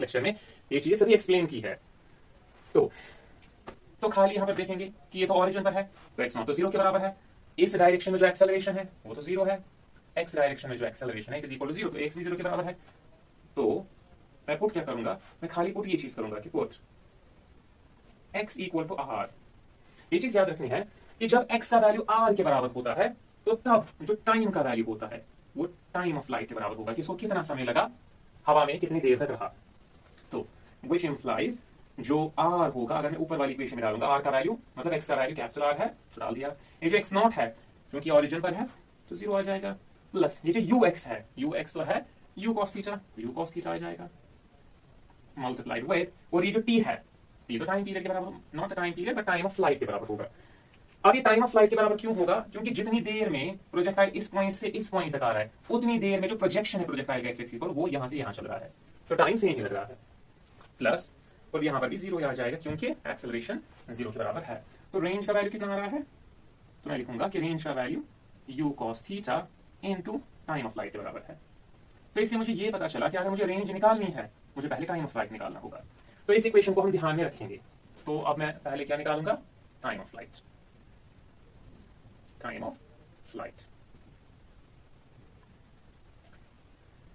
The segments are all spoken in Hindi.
लेक्चर में ये चीजें सभी एक्सप्लेन की है। तो खाली यहां पर देखेंगे कि ये तो ओरिजिन पर है तो एक्स नॉट तो जीरो के बराबर है। इस डायरेक्शन में जो एक्सेलरेशन है वो तो जीरो है। एक्स डायरेक्शन में जो एक्सेलरेशन है इज इक्वल टू जीरो, तो एक्स भी जीरो के बराबर है। तो मैं पुट क्या करूंगा, मैं खाली पुट ये चीज करूंगा कि put X equal to R. ये चीज याद रखनी है कि जब एक्स का वैल्यू आर के बराबर होता है तो तब जो टाइम का वैल्यू होता है वो टाइम ऑफ लाइट के बराबर होगा कि इसको कितना समय लगा, हवा में कितनी देर तक रहा। तो विच इंप्लाइज जो आर होगा, अगर मैं ऊपर वाली इक्वेशन में डालूंगा आर का वैल्यू मतलब एक्स का वैल्यू कैपिटल आर है तो डाल दिया, ये जो एक्स नॉट है क्योंकि ओरिजिन पर है तो जीरो आ जाएगा, प्लस ये जो यू एक्स है, यू एक्स तो है यू कॉस थीटा आ जाएगा मल्टीप्लाइड विद, और ये जो टी है ये तो टाइम पीरियड के बराबर, not time period but time of flight के बराबर होगा। अब ये टाइम ऑफ फ्लाइट के बराबर क्यों होगा, क्योंकि जितनी देर में प्रोजेक्टाइल इस पॉइंट से इस पॉइंट तक आ रहा है उतनी देर में जो प्रोजेक्शन है प्रोजेक्टाइल का एक्स एक्सिस पर वो यहां से यहां चल रहा है, तो टाइम सेम ही लग रहा है। प्लस और यहां पर भी जीरो आ जाएगा क्योंकि एक्सेलरेशन जीरो के बराबर है। तो रेंज का वैल्यू कितना आ रहा है, तो मैं लिखूंगा कि रेंज का value you cos theta into time of light के बराबर है। तो इससे मुझे ये पता चला कि अगर मुझे रेंज निकालनी है मुझे पहले टाइम ऑफ लाइट निकालना होगा। तो इस इक्वेशन को हम ध्यान में रखेंगे। तो अब मैं पहले क्या निकालूंगा, time of light, time of flight.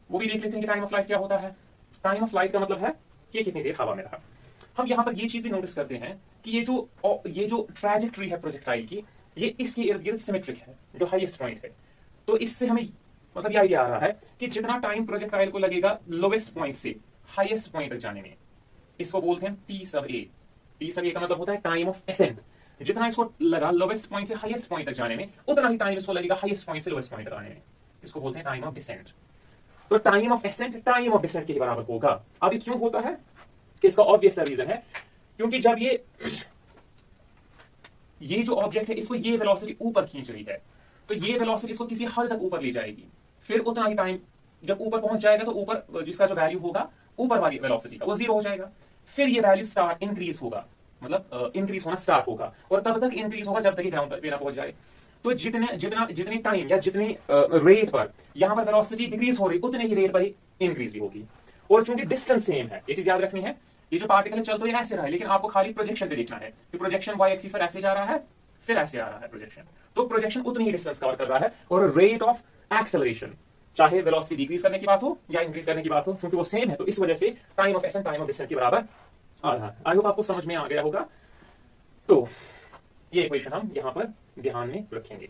वो भी देख लेते हैं कि टाइम ऑफ फ्लाइट क्या होता है। टाइम ऑफ फ्लाइट का मतलब है कि कितनी देर हवा में रहा। हम यहां पर ये चीज भी नोटिस करते हैं कि ये जो ट्रैजेक्टरी है प्रोजेक्टाइल की ये इसके इर्द गिर्द सिमेट्रिक है, जो हाईएस्ट पॉइंट है। तो इससे हमें मतलब ये आइडिया आ रहा है कि जितना टाइम प्रोजेक्टाइल को लगेगा लोवेस्ट पॉइंट से हाईएस्ट पॉइंट तक जाने में, इसको बोलते हैं टी सब ए। टी सब ए का मतलब होता है टाइम ऑफ एसेंट। जितना इसको लगा लोवेस्ट पॉइंट से हाईएस्ट पॉइंट तक जाने में उतना ही टाइम इसको लगेगा हाईएस्ट पॉइंट से लोवेस्ट पॉइंट तक आने में, इसको बोलते हैं टाइम ऑफ डिसेंट। तो time of ascent time of descent के बराबर होगा। अब ये क्यों होता है, कि इसका ऑब्वियस रीजन है क्योंकि जब ये जो ऑब्जेक्ट है इसको ये वेलोसिटी ऊपर खींच रही है तो ये वेलोसिटी इसको किसी हद तक ऊपर ले जाएगी, फिर उतना ही टाइम जब ऊपर पहुंच जाएगा तो ऊपर जिसका जो वैल्यू होगा ऊपर वाली वेलोसिटी का वो जीरो हो जाएगा। फिर ये वैल्यू स्टार्ट इंक्रीज होगा, मतलब इंक्रीज होना स्टार्ट होगा और तब तक इंक्रीज होगा जब तक ये ग्राउंड पे ना पहुंच जाए। तो जितने टाइम या जितने रेट पर यहां पर वेलोसिटी डिक्रीज हो रही उतने ही रेट पर ही इंक्रीज भी होगी। और चूंकि डिस्टेंस सेम है, ये चीज याद रखनी है, ये जो पार्टिकल चल तो ये ऐसे रहा है लेकिन आपको खाली प्रोजेक्शन पे देखना है कि प्रोजेक्शन वाई एक्सिस पर ऐसे जा रहा है फिर ऐसे आ रहा है प्रोजेक्शन, तो प्रोजेक्शन उतनी ही डिस्टेंस कवर कर रहा है और रेट ऑफ एक्सेलरेशन चाहे वेलोसिटी डिक्रीज करने की बात हो या इंक्रीज करने की बात हो क्योंकि वो सेम है तो इस वजह से time of ascent time of distance के बराबर आ रहा है। आई होप आपको समझ में आ गया होगा। तो ये इक्वेशन हम यहां पर ध्यान में रखेंगे।